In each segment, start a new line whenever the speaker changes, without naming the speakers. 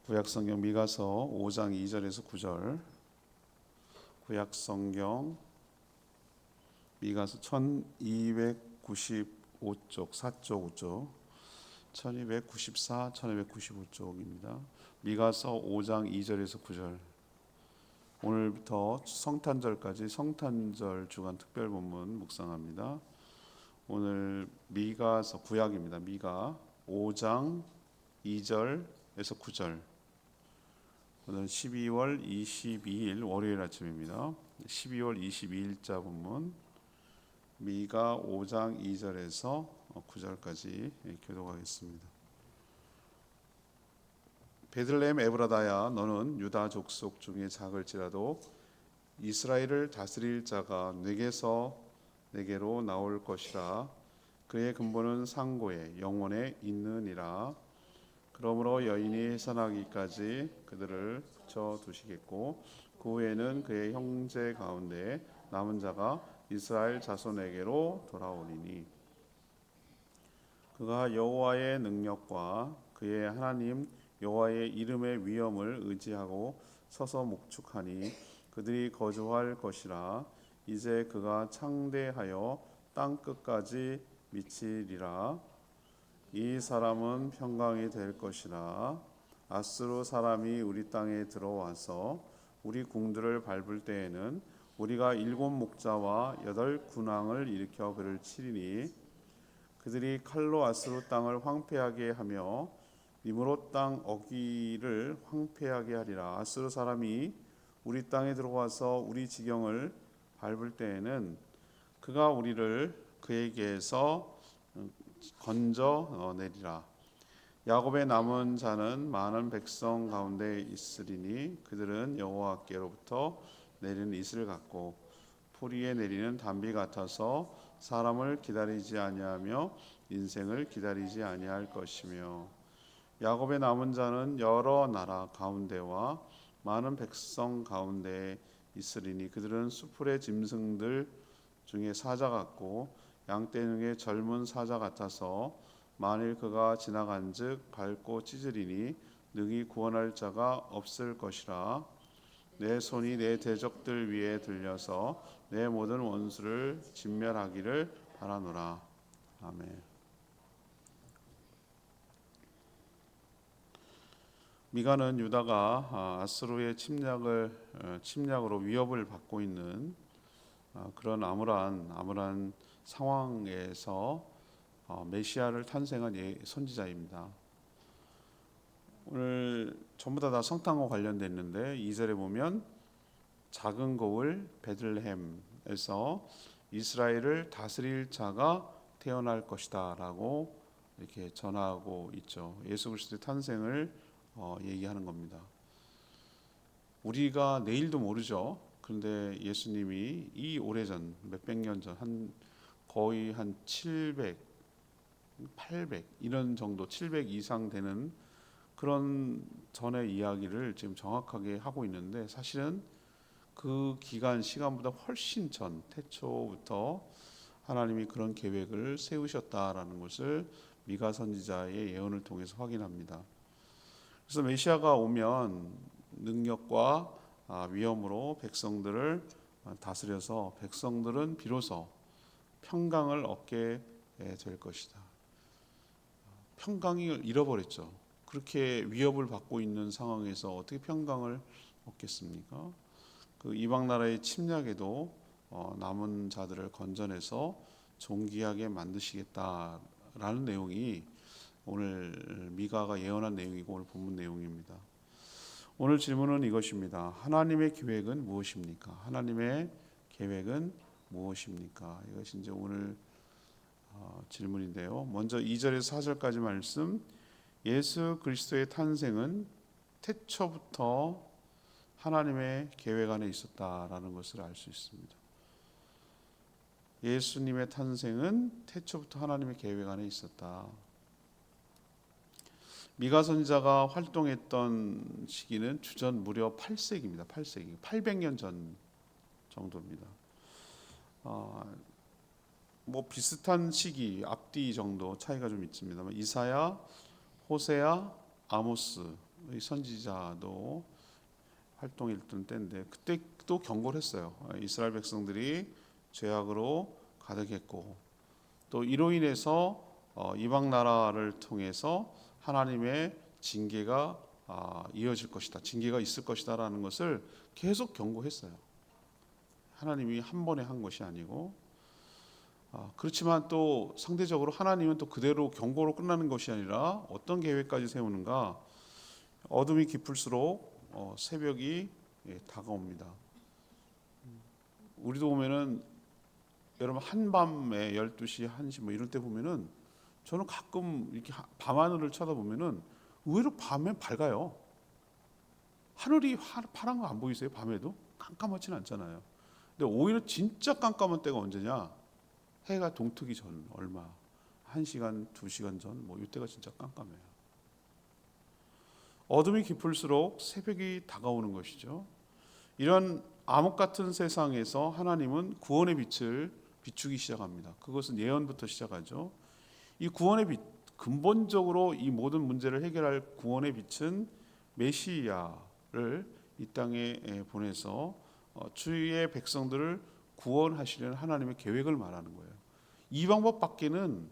구약성경 미가서 5장 2절에서 9절. 구약성경 미가서 1295쪽 4쪽 5쪽 1294 1295쪽입니다. 미가서 5장 2절에서 9절. 오늘부터 성탄절까지 성탄절 주간 특별 본문 묵상합니다. 오늘 미가서 구약입니다. 미가 5장 2절에서 9절. 오늘 12월 22일 월요일 아침입니다. 12월 22일자 본문 미가 5장 2절에서 9절까지 교독하겠습니다. 베들레헴 에브라다야, 너는 유다 족속 중에 작을지라도 이스라엘을 다스릴 자가 내게로 나올 것이라. 그의 근본은 상고에 영원에 있느니라. 그러므로 여인이 해산하기까지 그들을 붙여두시겠고, 그 후에는 그의 형제 가운데 남은 자가 이스라엘 자손에게로 돌아오리니, 그가 여호와의 능력과 그의 하나님 여호와의 이름의 위엄을 의지하고 서서 목축하니 그들이 거주할 것이라. 이제 그가 창대하여 땅 끝까지 미치리라. 이 사람은 평강이 될 것이라. 아수르 사람이 우리 땅에 들어와서 우리 궁들을 밟을 때에는 우리가 7 목자와 8 군왕을 일으켜 그를 치리니, 그들이 칼로 아수르 땅을 황폐하게 하며 니므롯 땅 어귀를 황폐하게 하리라. 아수르 사람이 우리 땅에 들어와서 우리 지경을 밟을 때에는 그가 우리를 그에게서 건져 내리라. 야곱의 남은 자는 많은 백성 가운데 있으리니, 그들은 여호와께로부터 내리는 이슬 같고 풀 위에 내리는 단비 같아서 사람을 기다리지 아니하며 인생을 기다리지 아니할 것이며, 야곱의 남은 자는 여러 나라 가운데와 많은 백성 가운데 있으리니, 그들은 수풀의 짐승들 중에 사자 같고 양떼중에 젊은 사자 같아서 만일 그가 지나간즉 밟고 찢으리니 능히 구원할 자가 없을 것이라. 내 손이 내 대적들 위에 들려서 내 모든 원수를 진멸하기를 바라노라. 아멘. 미가는 유다가 아수르의 침략으로 위협을 받고 있는 그런 암울한 상황에서 메시아를 탄생한 선지자입니다. 오늘 전부 다 성탄과 관련돼 있는데 2절에 보면 작은 고을 베들레헴에서 이스라엘을 다스릴 자가 태어날 것이다 라고 이렇게 전하고 있죠. 예수 그리스도의 탄생을 얘기하는 겁니다. 우리가 내일도 모르죠. 그런데 예수님이 이 오래전 몇백 년 전 거의 한 700, 800 이런 정도 700 이상 되는 그런 전의 이야기를 지금 정확하게 하고 있는데, 사실은 그 시간보다 훨씬 전 태초부터 하나님이 그런 계획을 세우셨다라는 것을 미가 선지자의 예언을 통해서 확인합니다. 그래서 메시아가 오면 능력과 위엄으로 백성들을 다스려서 백성들은 비로소 평강을 얻게 될 것이다. 평강을 잃어버렸죠. 그렇게 위협을 받고 있는 상황에서 어떻게 평강을 얻겠습니까? 그 이방 나라의 침략에도 남은 자들을 건져내서 존귀하게 만드시겠다라는 내용이 오늘 미가가 예언한 내용이고 오늘 본문 내용입니다. 오늘 질문은 이것입니다. 하나님의 계획은 무엇입니까? 하나님의 계획은 무엇입니까? 이것이 이제 오늘 질문인데요. 먼저 2절에서 4절까지 말씀, 예수 그리스도의 탄생은 태초부터 하나님의 계획 안에 있었다라는 것을 알 수 있습니다. 예수님의 탄생은 태초부터 하나님의 계획 안에 있었다. 미가 선지자가 활동했던 시기는 주전 무려 8세기입니다. 8세기, 800년 전 정도입니다. 뭐 비슷한 시기 앞뒤 정도 차이가 좀 있습니다만 이사야, 호세야, 아모스 선지자도 활동했던 때인데 그때 또 경고를 했어요. 이스라엘 백성들이 죄악으로 가득했고 또 이로 인해서 이방 나라를 통해서 하나님의 징계가 이어질 것이다. 징계가 있을 것이다라는 것을 계속 경고했어요. 하나님이 한 번에 한 것이 아니고 그렇지만 또 상대적으로 하나님은 또 그대로 경고로 끝나는 것이 아니라 어떤 계획까지 세우는가. 어둠이 깊을수록 새벽이 다가옵니다. 우리도 보면은 여러분 한밤에 12시, 1시 뭐 이럴 때 보면은 저는 가끔 이렇게 밤하늘을 쳐다보면은 의외로 밤에 밝아요. 하늘이 파란 거 안 보이세요? 밤에도 깜깜하진 않잖아요. 근데 오히려 진짜 깜깜한 때가 언제냐? 해가 동트기 전 얼마 1시간, 2시간 전 뭐 이때가 진짜 깜깜해요. 어둠이 깊을수록 새벽이 다가오는 것이죠. 이런 암흑 같은 세상에서 하나님은 구원의 빛을 비추기 시작합니다. 그것은 예언부터 시작하죠. 이 구원의 빛, 근본적으로 이 모든 문제를 해결할 구원의 빛은 메시아를 이 땅에 보내서 주의 백성들을 구원하시려는 하나님의 계획을 말하는 거예요. 이 방법밖에는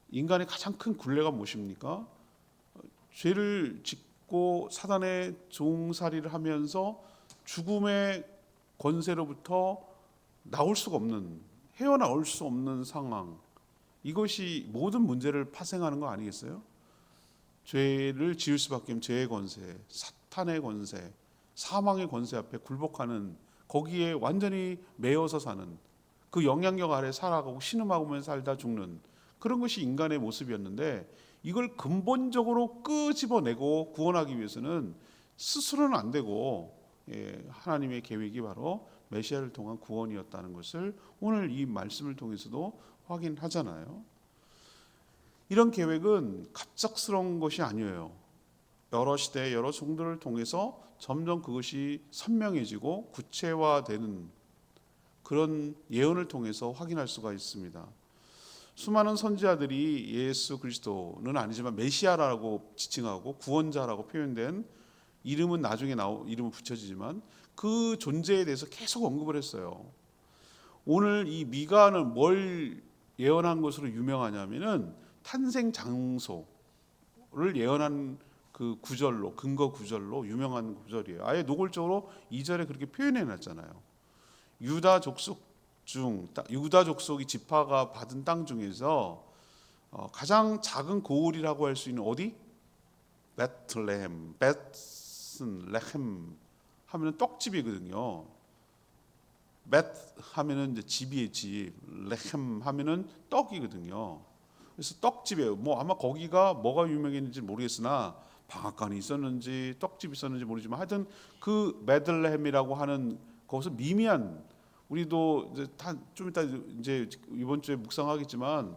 인간의 가장 큰 굴레가 무엇입니까? 죄를 짓고 사단의 종살이를 하면서 죽음의 권세로부터 나올 수가 없는, 헤어나올 수 없는 상황. 이것이 모든 문제를 파생하는 거 아니겠어요? 죄를 지을 수밖에 없는 죄의 권세, 사탄의 권세, 사망의 권세 앞에 굴복하는, 거기에 완전히 매여서 사는, 그 영향력 아래 살아가고 신음하고만 살다 죽는 그런 것이 인간의 모습이었는데, 이걸 근본적으로 끄집어내고 구원하기 위해서는 스스로는 안 되고 하나님의 계획이 바로 메시아를 통한 구원이었다는 것을 오늘 이 말씀을 통해서도 확인하잖아요. 이런 계획은 갑작스러운 것이 아니에요. 여러 시대 여러 종들을 통해서 점점 그것이 선명해지고 구체화되는 그런 예언을 통해서 확인할 수가 있습니다. 수많은 선지자들이 예수 그리스도는 아니지만 메시아라고 지칭하고 구원자라고 표현된 이름은 나중에 이름은 붙여지지만 그 존재에 대해서 계속 언급을 했어요. 오늘 이 미가는 뭘 예언한 것으로 유명하냐면은 탄생 장소를 예언한 그 구절로, 근거 구절로 유명한 구절이에요. 아예 노골적으로 2절에 그렇게 표현해 놨잖아요. 유다 족속이 지파가 받은 땅 중에서 가장 작은 고을이라고 할 수 있는 어디? 베틀레헴, 베스레헴 하면은 떡집이거든요. 벳 하면은 이제 집이의 집, 레헴 하면은 떡이거든요. 그래서 떡집이에요. 뭐 아마 거기가 뭐가 유명했는지 모르겠으나 방앗간이 있었는지 떡집이 있었는지 모르지만 하여튼 그 베들레헴이라고 하는 거기서 미미한, 우리도 이제 좀 이따 이제 이번 주에 묵상하겠지만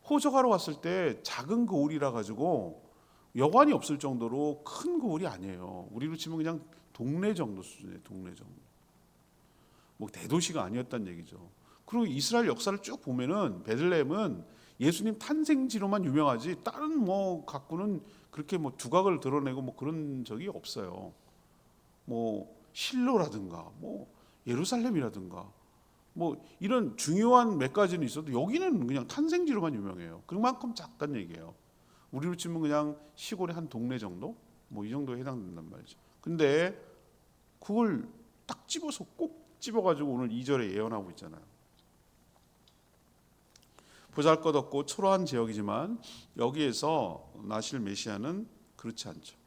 호적하러 갔을 때 작은 거울이라 가지고 여관이 없을 정도로 큰 거울이 아니에요. 우리로 치면 그냥 동네 정도 수준이에요. 동네 정도. 뭐 대도시가 아니었다는 얘기죠. 그리고 이스라엘 역사를 쭉 보면은 베들레헴은 예수님 탄생지로만 유명하지 다른 뭐 갖고는 그렇게 뭐 두각을 드러내고 뭐 그런 적이 없어요. 뭐 실로라든가 뭐 예루살렘이라든가 뭐 이런 중요한 몇 가지는 있어도 여기는 그냥 탄생지로만 유명해요. 그만큼 작다는 얘기예요. 우리로 치면 그냥 시골의 한 동네 정도? 뭐 이 정도에 해당된단 말이죠. 근데 그걸 딱 집어서 꼭 집어가지고 오늘 2절에 예언하고 있잖아요. 보잘것없고 초라한 지역이지만 여기에서 나실 메시아는 그렇지 않죠.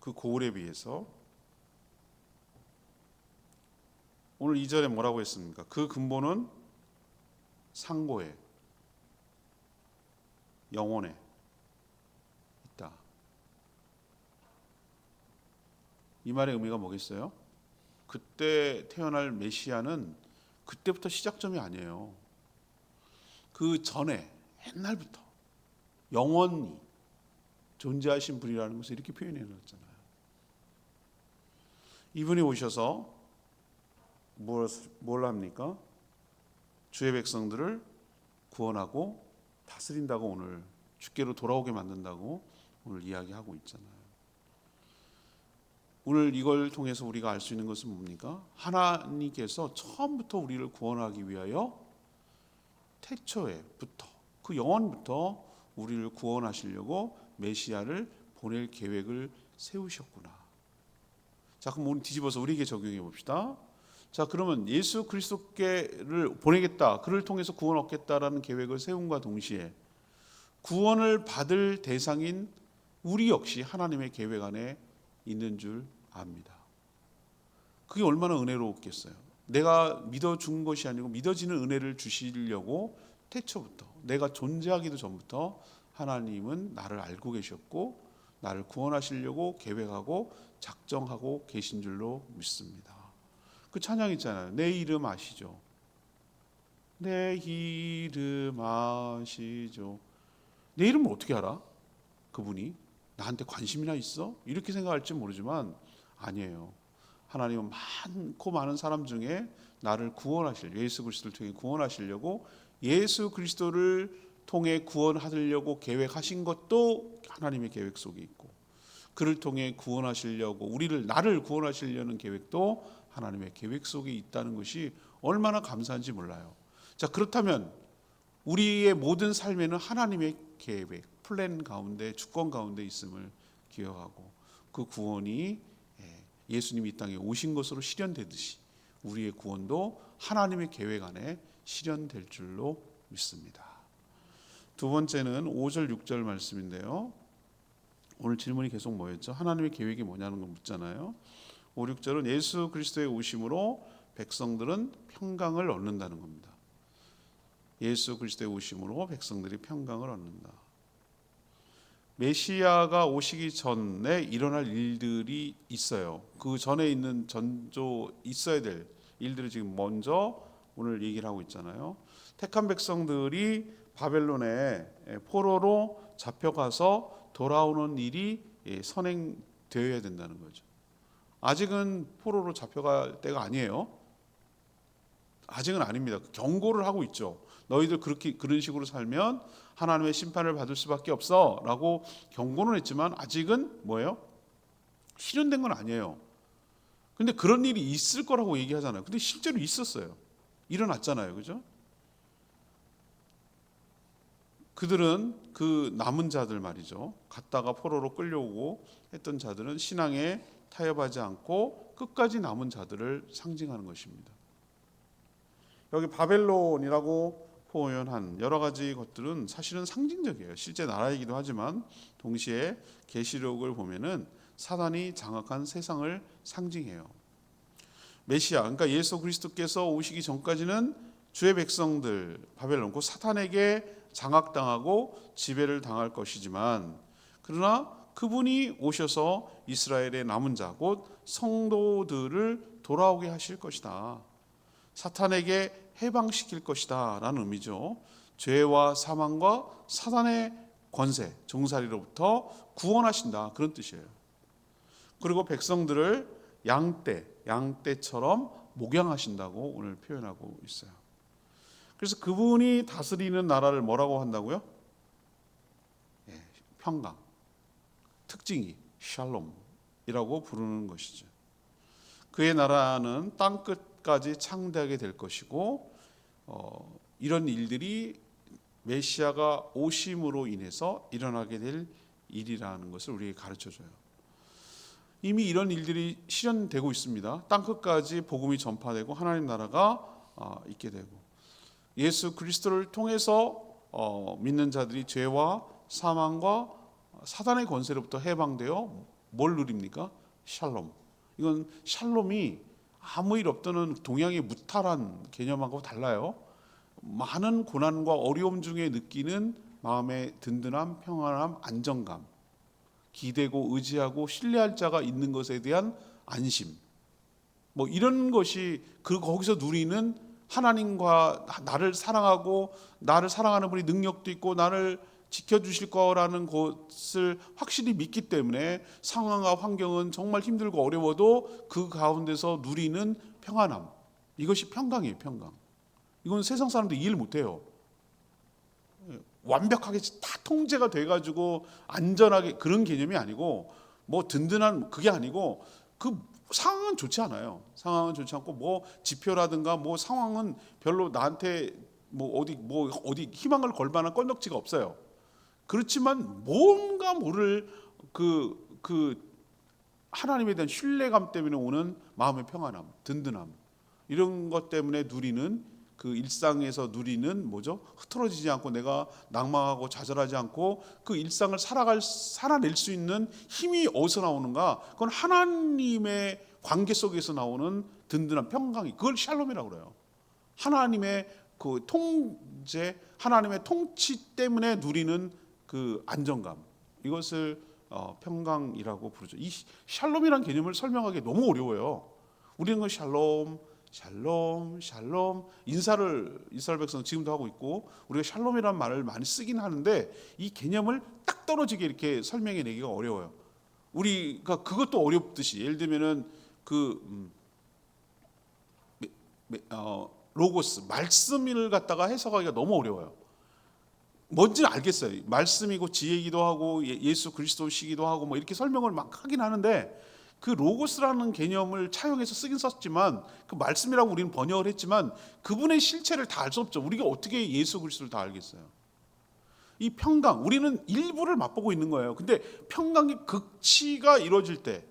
그 고울에 비해서 오늘 2절에 뭐라고 했습니까? 그 근본은 상고에, 영혼에 있다. 이 말의 의미가 뭐겠어요? 그때 태어날 메시아는 그때부터 시작점이 아니에요. 그 전에 옛날부터 영원히 존재하신 분이라는 것을 이렇게 표현해 놨잖아요. 이분이 오셔서 뭘 합니까? 주의 백성들을 구원하고 다스린다고, 오늘 주께로 돌아오게 만든다고 오늘 이야기하고 있잖아요. 오늘 이걸 통해서 우리가 알 수 있는 것은 뭡니까? 하나님께서 처음부터 우리를 구원하기 위하여 태초에부터 그 영원부터 우리를 구원하시려고 메시아를 보낼 계획을 세우셨구나. 자, 그럼 오늘 뒤집어서 우리에게 적용해 봅시다. 자, 그러면 예수 그리스도께를 보내겠다, 그를 통해서 구원 얻겠다라는 계획을 세움과 동시에 구원을 받을 대상인 우리 역시 하나님의 계획 안에 있는 줄 압니다. 그게 얼마나 은혜로웠겠어요. 내가 믿어준 것이 아니고 믿어지는 은혜를 주시려고 태초부터, 내가 존재하기도 전부터 하나님은 나를 알고 계셨고 나를 구원하시려고 계획하고 작정하고 계신 줄로 믿습니다. 그 찬양 있잖아요. 내 이름 아시죠? 내 이름 아시죠? 내 이름을 어떻게 알아? 그분이 나한테 관심이나 있어? 이렇게 생각할지 모르지만 아니에요. 하나님은 많고 많은 사람 중에 나를 구원하시려고, 예수 그리스도를 통해 구원하시려고, 예수 그리스도를 통해 구원하려고 계획하신 것도 하나님의 계획 속에 있고, 그를 통해 구원하시려고 나를 구원하시려는 계획도 하나님의 계획 속에 있다는 것이 얼마나 감사한지 몰라요. 자, 그렇다면 우리의 모든 삶에는 하나님의 계획, 플랜 가운데, 주권 가운데 있음을 기억하고 그 구원이 예수님이 이 땅에 오신 것으로 실현되듯이 우리의 구원도 하나님의 계획 안에 실현될 줄로 믿습니다. 두 번째는 5절 6절 말씀인데요. 오늘 질문이 계속 뭐였죠? 하나님의 계획이 뭐냐는 거 묻잖아요. 5, 6절은 예수 그리스도의 오심으로 백성들은 평강을 얻는다는 겁니다. 예수 그리스도의 오심으로 백성들이 평강을 얻는다. 메시아가 오시기 전에 일어날 일들이 있어요. 그 전에 있는 전조 있어야 될 일들을 지금 먼저 오늘 얘기를 하고 있잖아요. 택한 백성들이 바벨론에 포로로 잡혀가서 돌아오는 일이 선행되어야 된다는 거죠. 아직은 포로로 잡혀갈 때가 아니에요. 아직은 아닙니다. 경고를 하고 있죠. 너희들 그런 식으로 살면 하나님의 심판을 받을 수밖에 없어라고 경고는 했지만 아직은 뭐예요? 실현된 건 아니에요. 근데 그런 일이 있을 거라고 얘기하잖아요. 근데 실제로 있었어요. 일어났잖아요. 그죠? 그들은 그 남은 자들 말이죠. 갔다가 포로로 끌려오고 했던 자들은 신앙에 타협하지 않고 끝까지 남은 자들을 상징하는 것입니다. 여기 바벨론이라고 표현한 여러 가지 것들은 사실은 상징적이에요. 실제 나라이기도 하지만 동시에 계시록을 보면은 사단이 장악한 세상을 상징해요. 메시아, 그러니까 예수 그리스도께서 오시기 전까지는 주의 백성들 바벨론, 그 사탄에게 장악당하고 지배를 당할 것이지만, 그러나 그분이 오셔서 이스라엘의 남은 자, 곧 성도들을 돌아오게 하실 것이다. 사탄에게 해방시킬 것이다 라는 의미죠. 죄와 사망과 사단의 권세, 종살이로부터 구원하신다, 그런 뜻이에요. 그리고 백성들을 양떼처럼 목양하신다고 오늘 표현하고 있어요. 그래서 그분이 다스리는 나라를 뭐라고 한다고요? 평강, 특징이 샬롬이라고 부르는 것이죠. 그의 나라는 땅끝까지 창대하게 될 것이고, 이런 일들이 메시아가 오심으로 인해서 일어나게 될 일이라는 것을 우리에게 가르쳐줘요. 이미 이런 일들이 실현되고 있습니다. 땅끝까지 복음이 전파되고 하나님 나라가 있게 되고, 예수 그리스도를 통해서 믿는 자들이 죄와 사망과 사단의 권세로부터 해방되어 뭘 누립니까? 샬롬. 이건 샬롬이 아무 일 없다는 동양의 무탈한 개념하고 달라요. 많은 고난과 어려움 중에 느끼는 마음의 든든함, 평안함, 안정감, 기대고 의지하고 신뢰할 자가 있는 것에 대한 안심, 뭐 이런 것이 거기서 누리는 하나님과 나를 사랑하고 나를 사랑하는 분이 능력도 있고 나를 지켜주실 거라는 것을 확실히 믿기 때문에 상황과 환경은 정말 힘들고 어려워도 그 가운데서 누리는 평안함, 이것이 평강이에요. 평강. 이건 세상 사람들이 이해를 못해요. 완벽하게 다 통제가 돼가지고 안전하게 그런 개념이 아니고 뭐 든든한 그게 아니고 그 상황은 좋지 않아요. 상황은 좋지 않고 뭐 지표라든가 뭐 상황은 별로 나한테 뭐 어디 희망을 걸 만한 건덕지가 없어요. 그렇지만 뭔가 모를 그 하나님에 대한 신뢰감 때문에 오는 마음의 평안함, 든든함 이런 것 때문에 누리는 그 일상에서 누리는 뭐죠? 흐트러지지 않고 내가 낭망하고 좌절하지 않고 그 일상을 살아낼 수 있는 힘이 어디서 나오는가? 그건 하나님의 관계 속에서 나오는 든든한 평강이 그걸 샬롬이라고 그래요. 하나님의 그 통제, 하나님의 통치 때문에 누리는 그 안정감 이것을 평강이라고 부르죠. 이 샬롬이라는 개념을 설명하기 너무 어려워요. 우리는 그 샬롬, 샬롬, 샬롬 인사를 이스라엘 백성 지금도 하고 있고 우리가 샬롬이라는 말을 많이 쓰긴 하는데 이 개념을 딱 떨어지게 이렇게 설명해 내기가 어려워요. 우리가 그것도 어렵듯이 예를 들면은 로고스 말씀을 갖다가 해석하기가 너무 어려워요. 뭔지는 알겠어요. 말씀이고 지혜이기도 하고 예수 그리스도시기도 하고 뭐 이렇게 설명을 막 하긴 하는데 그 로고스라는 개념을 차용해서 쓰긴 썼지만 그 말씀이라고 우리는 번역을 했지만 그분의 실체를 다 알 수 없죠. 우리가 어떻게 예수 그리스도를 다 알겠어요. 이 평강 우리는 일부를 맛보고 있는 거예요. 근데 평강의 극치가 이루어질 때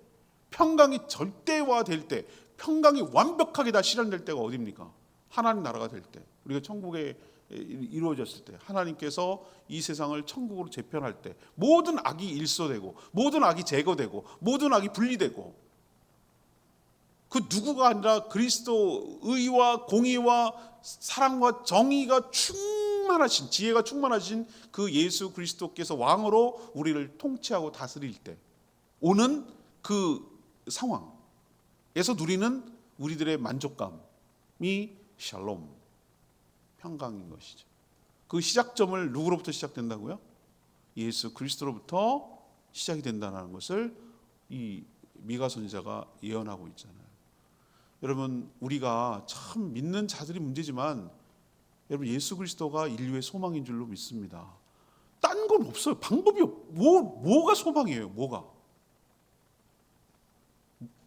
평강이 절대화될 때 평강이 완벽하게 다 실현될 때가 어디입니까? 하나님 나라가 될 때 우리가 천국에 이루어졌을 때 하나님께서 이 세상을 천국으로 재편할 때 모든 악이 일소되고 모든 악이 제거되고 모든 악이 분리되고 그 누구가 아니라 그리스도 의와 공의와 사랑과 정의가 충만하신 지혜가 충만하신 그 예수 그리스도께서 왕으로 우리를 통치하고 다스릴 때 오는 그 상황에서 누리는 우리들의 만족감이 샬롬 평강인 것이죠. 그 시작점을 누구로부터 시작된다고요? 예수 그리스도로부터 시작이 된다는 것을 이 미가 선지자가 예언하고 있잖아요. 여러분 우리가 참 믿는 자들이 문제지만 여러분 예수 그리스도가 인류의 소망인 줄로 믿습니다. 딴 건 없어요. 방법이 뭐가 소망이에요? 뭐가?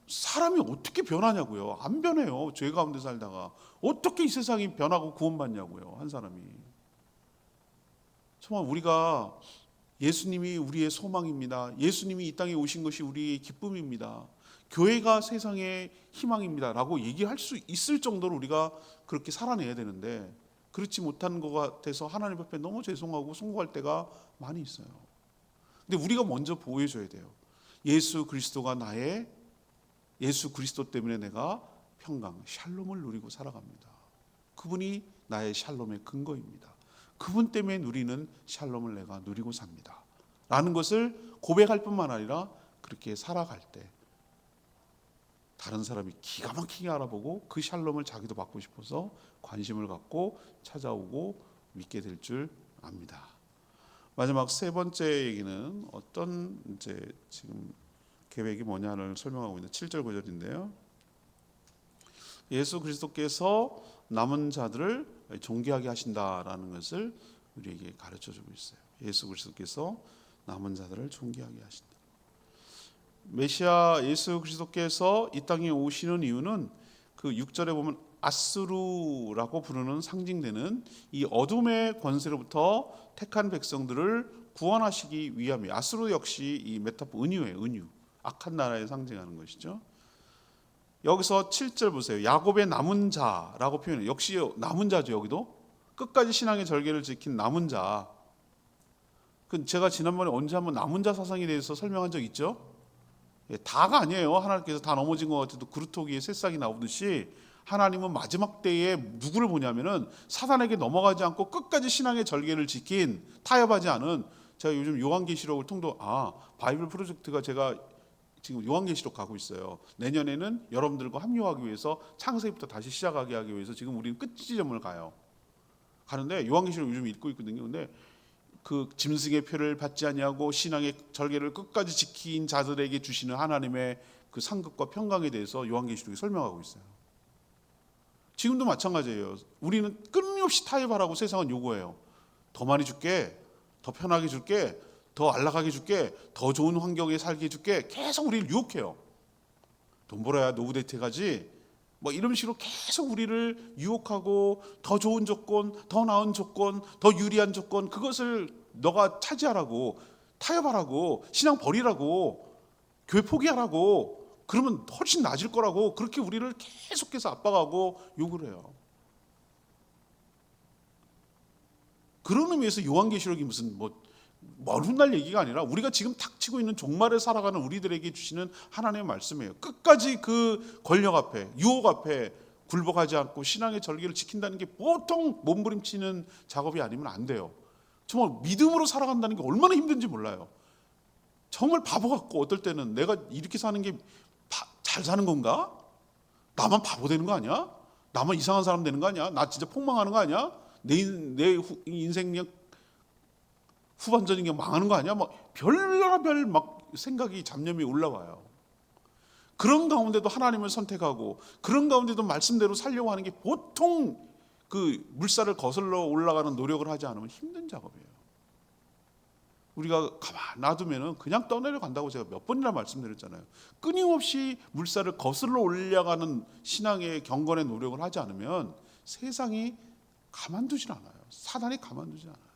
사람이 어떻게 변하냐고요. 안 변해요. 죄 가운데 살다가 어떻게 이 세상이 변하고 구원받냐고요. 한 사람이. 정말 우리가 예수님이 우리의 소망입니다. 예수님이 이 땅에 오신 것이 우리의 기쁨입니다. 교회가 세상의 희망입니다 라고 얘기할 수 있을 정도로 우리가 그렇게 살아내야 되는데 그렇지 못한 것 같아서 하나님 앞에 너무 죄송하고 송구할 때가 많이 있어요. 근데 우리가 먼저 보여줘야 돼요. 예수 그리스도가 예수 그리스도 때문에 내가 평강, 샬롬을 누리고 살아갑니다. 그분이 나의 샬롬의 근거입니다. 그분 때문에 누리는 샬롬을 내가 누리고 삽니다. 라는 것을 고백할 뿐만 아니라 그렇게 살아갈 때 다른 사람이 기가 막히게 알아보고 그 샬롬을 자기도 받고 싶어서 관심을 갖고 찾아오고 믿게 될 줄 압니다. 마지막 세 번째 얘기는 어떤 이제 지금 계획이 뭐냐를 설명하고 있는 7절 9절인데요. 예수 그리스도께서 남은 자들을 존귀하게 하신다라는 것을 우리에게 가르쳐주고 있어요. 예수 그리스도께서 남은 자들을 존귀하게 하신다. 메시아 예수 그리스도께서 이 땅에 오시는 이유는 그 6절에 보면 아수르라고 부르는 상징되는 이 어둠의 권세로부터 택한 백성들을 구원하시기 위함이에요. 아수르 역시 이 메타포 은유예요. 은유. 악한 나라에 상징하는 것이죠. 여기서 7절 보세요. 야곱의 남은 자라고 표현해요. 역시 남은 자죠. 여기도 끝까지 신앙의 절개를 지킨 남은 자. 제가 지난번에 언제 한번 남은 자 사상에 대해서 설명한 적 있죠? 다가 아니에요. 하나님께서 다 넘어진 것 같아도 그루터기에 새싹이 나오듯이 하나님은 마지막 때에 누구를 보냐면은 사단에게 넘어가지 않고 끝까지 신앙의 절개를 지킨 타협하지 않은 제가 요즘 요한계시록을 바이블 프로젝트가 제가 지금 요한계시록 가고 있어요. 내년에는 여러분들과 합류하기 위해서 창세기부터 다시 시작하게 하기 위해서 지금 우리는 끝 지점을 가는데 요한계시록 요즘 읽고 있거든요. 근데 그 짐승의 표를 받지 아니하고 신앙의 절개를 끝까지 지킨 자들에게 주시는 하나님의 그 상급과 평강에 대해서 요한계시록이 설명하고 있어요. 지금도 마찬가지예요. 우리는 끊임없이 타협하라고 세상은 요구해요. 더 많이 줄게. 더 편하게 줄게, 더 안락하게 줄게, 더 좋은 환경에 살게 해줄게. 계속 우리를 유혹해요. 돈 벌어야 노후 대퇴가지. 뭐 이런 식으로 계속 우리를 유혹하고 더 좋은 조건, 더 나은 조건, 더 유리한 조건, 그것을 너가 차지하라고, 타협하라고, 신앙 버리라고, 교회 포기하라고, 그러면 훨씬 나아질 거라고, 그렇게 우리를 계속해서 압박하고 욕을 해요. 그런 의미에서 요한계시록이 무슨 뭘 훗날 얘기가 아니라 우리가 지금 닥치고 있는 종말에 살아가는 우리들에게 주시는 하나님의 말씀이에요. 끝까지 그 권력 앞에, 유혹 앞에 굴복하지 않고 신앙의 절개를 지킨다는 게 보통 몸부림치는 작업이 아니면 안 돼요. 정말 믿음으로 살아간다는 게 얼마나 힘든지 몰라요. 정말 바보 같고, 어떨 때는 내가 이렇게 사는 게 잘 사는 건가? 나만 바보 되는 거 아니야? 나만 이상한 사람 되는 거 아니야? 나 진짜 폭망하는 거 아니야? 내 인생 그냥 후반전이 그냥 망하는 거 아니야? 막 별별 막 생각이 잡념이 올라와요. 그런 가운데도 하나님을 선택하고 그런 가운데도 말씀대로 살려고 하는 게 보통 그 물살을 거슬러 올라가는 노력을 하지 않으면 힘든 작업이에요. 우리가 가만 놔두면 그냥 떠내려간다고 제가 몇 번이나 말씀드렸잖아요. 끊임없이 물살을 거슬러 올라가는 신앙의 경건의 노력을 하지 않으면 세상이 가만두질 않아요. 사단이 가만두질 않아요.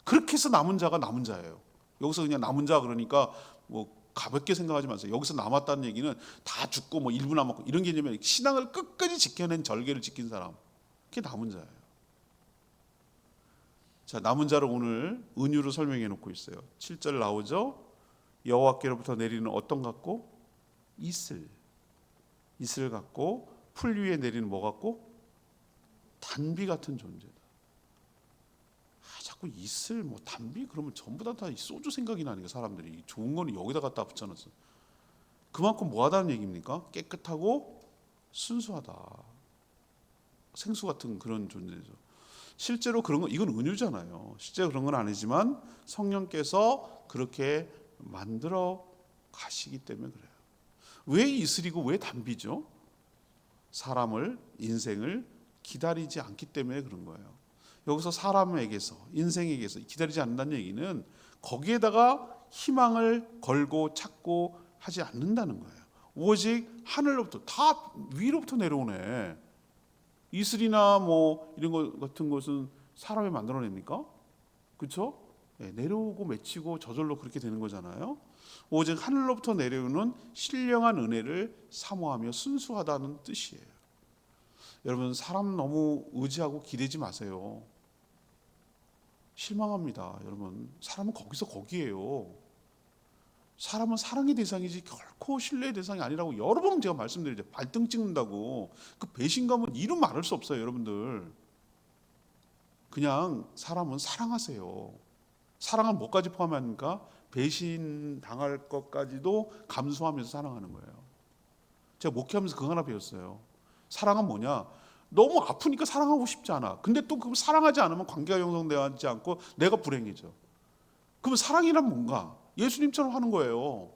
그렇게 해서 남은 자가 남은 자예요. 여기서 그냥 남은 자 그러니까 뭐 가볍게 생각하지 마세요. 여기서 남았다는 얘기는 다 죽고 뭐 일부 남았고 이런 개념이 아니라 신앙을 끝까지 지켜낸 절개를 지킨 사람, 그게 남은 자예요. 자, 남은 자를 오늘 은유로 설명해 놓고 있어요. 7절 나오죠. 여호와께로부터 내리는 어떤 같고 이슬 같고 풀 위에 내리는 뭐 같고 단비 같은 존재다. 자꾸 이슬 뭐 단비 그러면 전부 다 소주 생각이 나니까 사람들이 좋은 거는 여기다 갖다 붙여놨어. 그만큼 뭐하다는 얘기입니까? 깨끗하고 순수하다. 생수 같은 그런 존재죠. 실제로 그런 거, 이건 은유잖아요. 실제로 그런 건 아니지만 성령께서 그렇게 만들어 가시기 때문에 그래요. 왜 이슬이고 왜 단비죠? 사람을, 인생을 기다리지 않기 때문에 그런 거예요. 여기서 사람에게서, 인생에게서 기다리지 않는다는 얘기는 거기에다가 희망을 걸고 찾고 하지 않는다는 거예요. 오직 하늘로부터, 다 위로부터 내려오네. 이슬이나 뭐 이런 것 같은 것은 사람이 만들어냅니까? 그렇죠? 네, 내려오고 맺히고 저절로 그렇게 되는 거잖아요. 오직 하늘로부터 내려오는 신령한 은혜를 사모하며 순수하다는 뜻이에요. 여러분, 사람 너무 의지하고 기대지 마세요. 실망합니다. 여러분, 사람은 거기서 거기에요. 사람은 사랑의 대상이지 결코 신뢰의 대상이 아니라고 여러 번 제가 말씀드리죠. 발등 찍는다고. 그 배신감은 이루 말할 수 없어요, 여러분들. 그냥 사람은 사랑하세요. 사랑은 뭐까지 포함합니까? 배신 당할 것까지도 감수하면서 사랑하는 거예요. 제가 목회하면서 그거 하나 배웠어요. 사랑은 뭐냐? 너무 아프니까 사랑하고 싶지 않아. 근데 또 그 사랑하지 않으면 관계가 형성되지 않고 내가 불행해져. 그럼 사랑이란 뭔가? 예수님처럼 하는 거예요.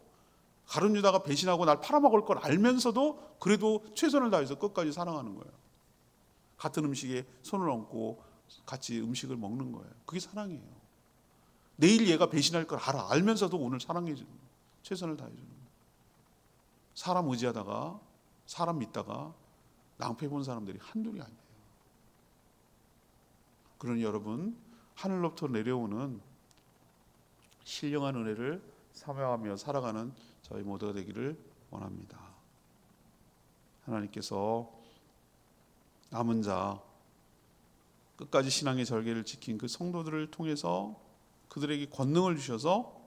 가룟 유다가 배신하고 날 팔아먹을 걸 알면서도 그래도 최선을 다해서 끝까지 사랑하는 거예요. 같은 음식에 손을 얹고 같이 음식을 먹는 거예요. 그게 사랑이에요. 내일 얘가 배신할 걸 알면서도 오늘 사랑해주는 거예요. 최선을 다해주는 거예요. 사람 의지하다가 사람 믿다가 낭패 본 사람들이 한둘이 아니에요. 그러니 여러분, 하늘로부터 내려오는 신령한 은혜를 사모하며 살아가는 저희 모두가 되기를 원합니다. 하나님께서 남은 자, 끝까지 신앙의 절개를 지킨 그 성도들을 통해서 그들에게 권능을 주셔서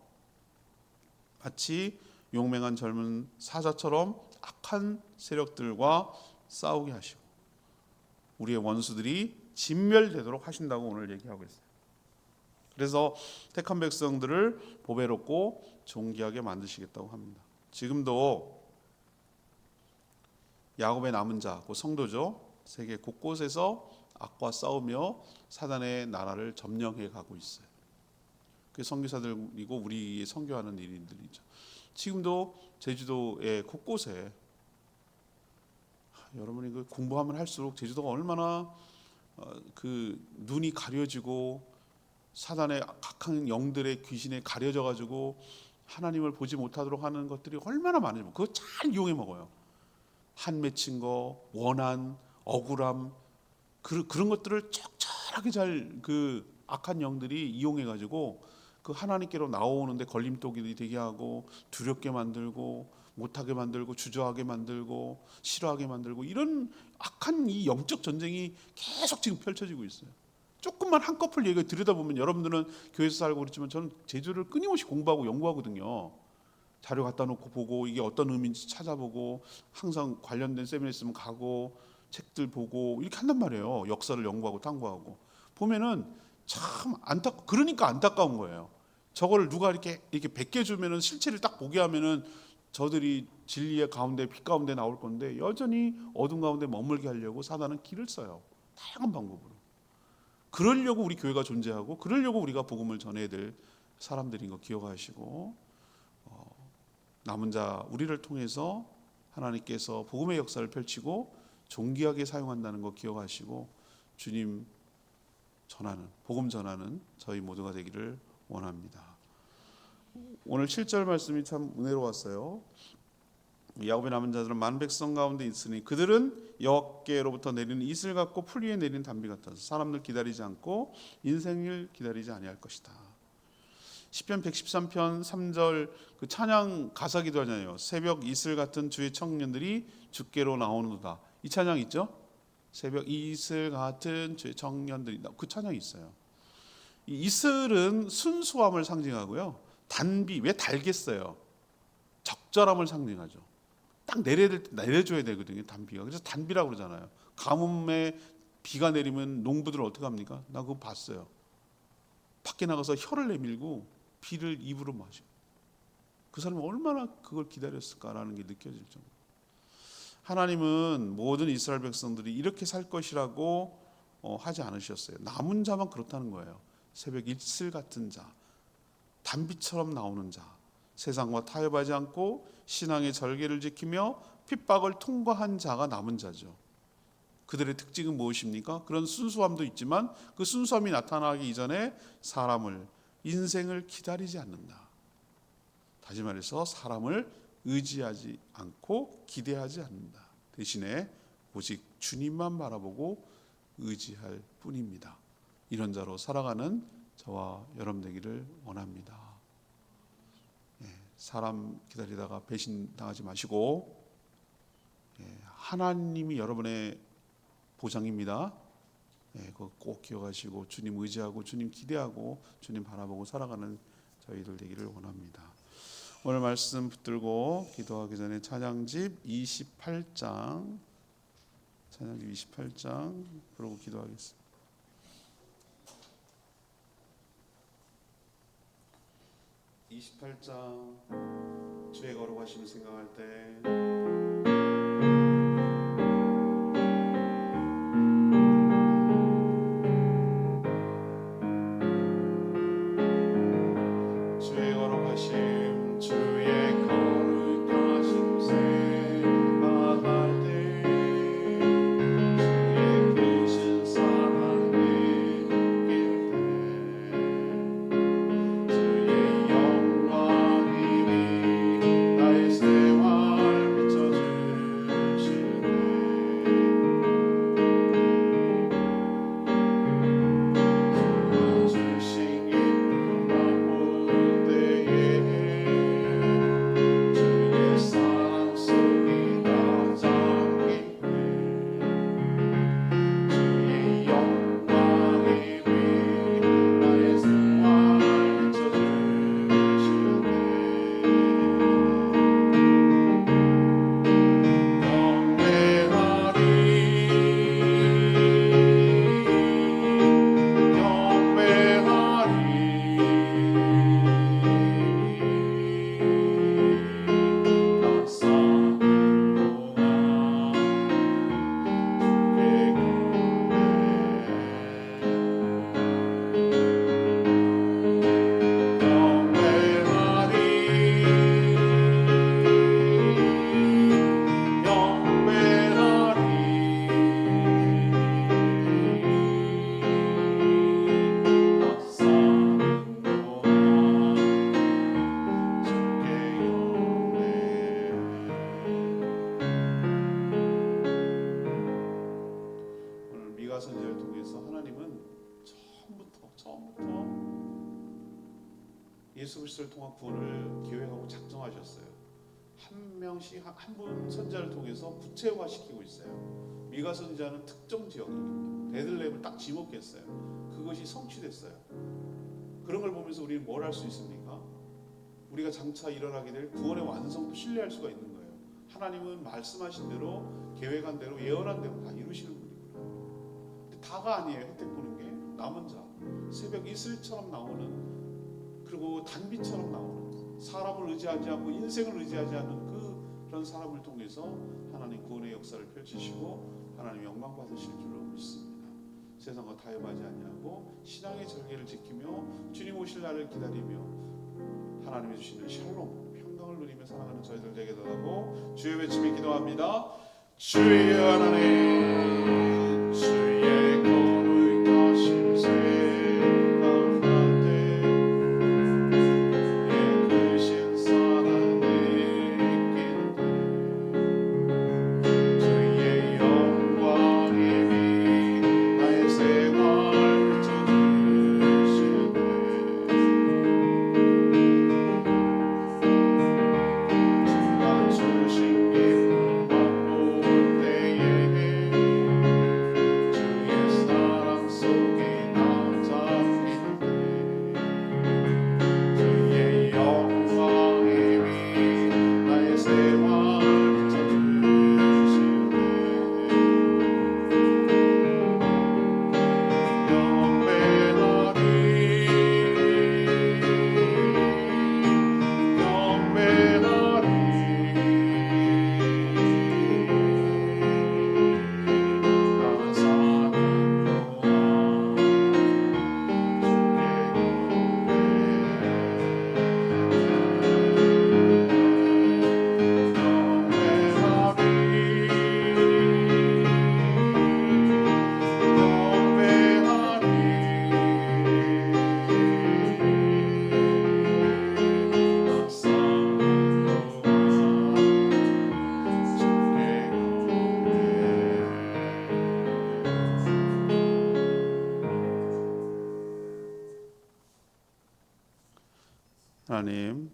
마치 용맹한 젊은 사자처럼 악한 세력들과 싸우게 하시고 우리의 원수들이 진멸되도록 하신다고 오늘 얘기하고 있어요. 그래서 택한 백성들을 보배롭고 존귀하게 만드시겠다고 합니다. 지금도 야곱의 남은 자, 그 성도죠. 세계 곳곳에서 악과 싸우며 사단의 나라를 점령해 가고 있어요. 그 선교사들이고 우리 선교하는 일인들이죠. 지금도 제주도의 곳곳에 여러분이 그 공부하면 할수록 제주도가 얼마나 그 눈이 가려지고 사단의 각한 영들의 귀신에 가려져 가지고 하나님을 보지 못하도록 하는 것들이 얼마나 많은지 그거 잘 이용해 먹어요. 한 맺힌 거, 원한, 억울함 그런 것들을 적절하게 잘 그 악한 영들이 이용해 가지고 그 하나님께로 나오는데 걸림돌이 되게 하고 두렵게 만들고 못하게 만들고 주저하게 만들고 싫어하게 만들고 이런 악한 이 영적 전쟁이 계속 지금 펼쳐지고 있어요. 조금만 한꺼풀 얘기 들여다보면 여러분들은 교회에서 살고 그렇지만 저는 제주를 끊임없이 공부하고 연구하거든요. 자료 갖다 놓고 보고 이게 어떤 의미인지 찾아보고 항상 관련된 세미나 있으면 가고 책들 보고 이렇게 한단 말이에요. 역사를 연구하고 탐구하고 보면은 참 그러니까 안타까운 거예요. 저거를 누가 이렇게 100개 주면은 실체를 딱 보게 하면은 저들이 진리의 가운데 빛 가운데 나올 건데 여전히 어둠 가운데 머물게 하려고 사단은 길을 써요. 다양한 방법으로. 그러려고 우리 교회가 존재하고 그러려고 우리가 복음을 전해야 될 사람들인 거 기억하시고 남은 자 우리를 통해서 하나님께서 복음의 역사를 펼치고 존귀하게 사용한다는 거 기억하시고 주님 전하는 복음 전하는 저희 모두가 되기를 원합니다. 오늘 7절 말씀이 참 은혜로웠어요. 야곱의 남은 자들은 많은 백성 가운데 있으니 그들은 여호와께로부터 내리는 이슬 같고 풀 위에 내리는 단비 같아서 사람들 기다리지 않고 인생을 기다리지 아니할 것이다. 시편 113편 3절 그 찬양 가사기도 하잖아요. 새벽 이슬 같은 주의 청년들이 주께로 나오는도다. 이 찬양 있죠? 새벽 이슬 같은 주의 청년들이 그 찬양이 있어요. 이 이슬은 순수함을 상징하고요. 단비 왜 달겠어요? 적절함을 상징하죠. 딱 내려줘야 되거든요. 단비가. 그래서 단비라고 그러잖아요. 가뭄에 비가 내리면 농부들은 어떻게 합니까? 나 그거 봤어요. 밖에 나가서 혀를 내밀고 비를 입으로 마셔. 그 사람이 얼마나 그걸 기다렸을까라는 게 느껴질 정도. 하나님은 모든 이스라엘 백성들이 이렇게 살 것이라고 하지 않으셨어요. 남은 자만 그렇다는 거예요. 새벽 이슬 같은 자, 단비처럼 나오는 자, 세상과 타협하지 않고 신앙의 절개를 지키며 핍박을 통과한 자가 남은 자죠. 그들의 특징은 무엇입니까? 그런 순수함도 있지만 그 순수함이 나타나기 이전에 인생을 기다리지 않는다. 다시 말해서 사람을 의지하지 않고 기대하지 않는다. 대신에 오직 주님만 바라보고 의지할 뿐입니다. 이런 자로 살아가는 저와 여러분 되기를 원합니다. 사람 기다리다가 배신당하지 마시고 하나님이 여러분의 보장입니다. 그거 꼭 기억하시고 주님 의지하고 주님 기대하고 주님 바라보고 살아가는 저희들 되기를 원합니다. 오늘 말씀 붙들고 기도하기 전에 찬양집 28장 부르고 기도하겠습니다. 28장 주의 거룩하심을 생각할 때 주의 거룩하심 주의 거룩하심 생각할 때 주의 크신 사랑 느낄 때 주의 영광이 나의 생활 비춰주실 때 주가 주신 기쁨 맛볼 때에 예수 그리스도를 통한 구원을 계획하고 작정하셨어요. 한 명씩 한 분 선지자를 통해서 구체화시키고 있어요. 미가 선지자는 특정 지역 베들레헴을 딱 지목했어요. 그것이 성취됐어요. 그런 걸 보면서 우리는 뭘 할 수 있습니까? 우리가 장차 일어나게 될 구원의 완성도 신뢰할 수가 있는 거예요. 하나님은 말씀하신 대로, 계획한 대로, 예언한 대로 다 이루시는 분이구나. 근데 다가 아니에요. 혜택 보는 게 남은 자, 새벽 이슬처럼 나오는, 그리고 단비처럼 나오는, 사람을 의지하지 않고 인생을 의지하지 않는 그런 사람을 통해서 하나님 구원의 역사를 펼치시고 하나님 영광 받으실 줄로 믿습니다. 세상과 타협하지 아니하고 신앙의 절개를 지키며 주님 오실 날을 기다리며 하나님이 주시는 샬롬 평강을 누리며 살아가는 저희들 되게 달라고 주의 외침에 기도합니다. 주의 하나님, 주의 거룩하신 생각하되 예쁘신 사랑의 길들 주의 영광이 나의 생활 비춰주시네. 주가 주신 기쁨 맛볼 때에 주의 사랑 속에 나 잡힌 때 주의 영광이 나의 생활 비춰주시네. 경배하리 경배하리 나 사는 동안 하나님,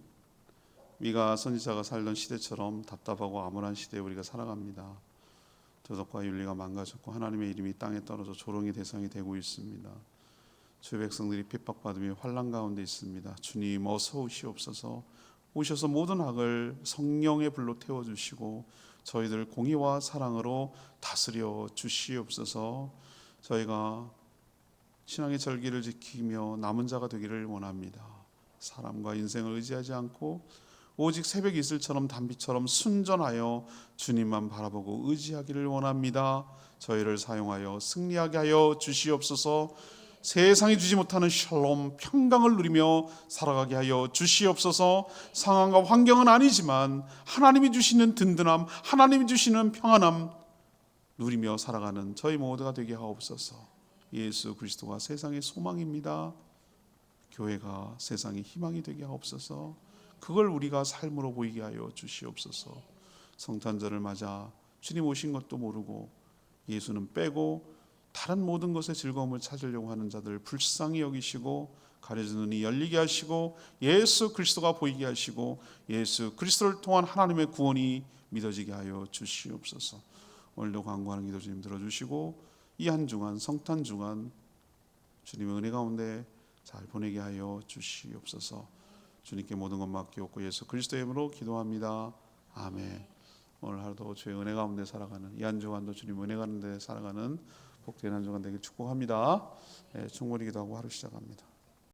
미가 선지자가 살던 시대처럼 답답하고 암울한 시대에 우리가 살아갑니다. 도덕과 윤리가 망가졌고 하나님의 이름이 땅에 떨어져 조롱의 대상이 되고 있습니다. 주의 백성들이 핍박받으며 환난 가운데 있습니다. 주님 어서 오시옵소서. 오셔서 모든 악을 성령의 불로 태워주시고 저희들 공의와 사랑으로 다스려 주시옵소서. 저희가 신앙의 절기를 지키며 남은 자가 되기를 원합니다. 사람과 인생을 의지하지 않고 오직 새벽 이슬처럼 단비처럼 순전하여 주님만 바라보고 의지하기를 원합니다. 저희를 사용하여 승리하게 하여 주시옵소서. 세상이 주지 못하는 샬롬 평강을 누리며 살아가게 하여 주시옵소서. 상황과 환경은 아니지만 하나님이 주시는 든든함, 하나님이 주시는 평안함 누리며 살아가는 저희 모두가 되게 하옵소서. 예수 그리스도가 세상의 소망입니다. 교회가 세상의 희망이 되게 하옵소서. 그걸 우리가 삶으로 보이게 하여 주시옵소서. 성탄절을 맞아 주님 오신 것도 모르고 예수는 빼고 다른 모든 것에 즐거움을 찾으려고 하는 자들 불쌍히 여기시고 가려진 눈이 열리게 하시고 예수 그리스도가 보이게 하시고 예수 그리스도를 통한 하나님의 구원이 믿어지게 하여 주시옵소서. 오늘도 간구하는 기도 주님 들어주시고 이 한 주간 성탄 주간 주님의 은혜 가운데 잘 보내게 하여 주시옵소서. 주님께 모든 것 맡기옵고 예수 그리스도의 이름으로 기도합니다. 아멘. 오늘 하루도 주의 은혜 가운데 살아가는 이 한 주간도 주님 은혜 가운데 살아가는 복된 한 주간 되길 축복합니다. 충분히 기도하고 하루 시작합니다.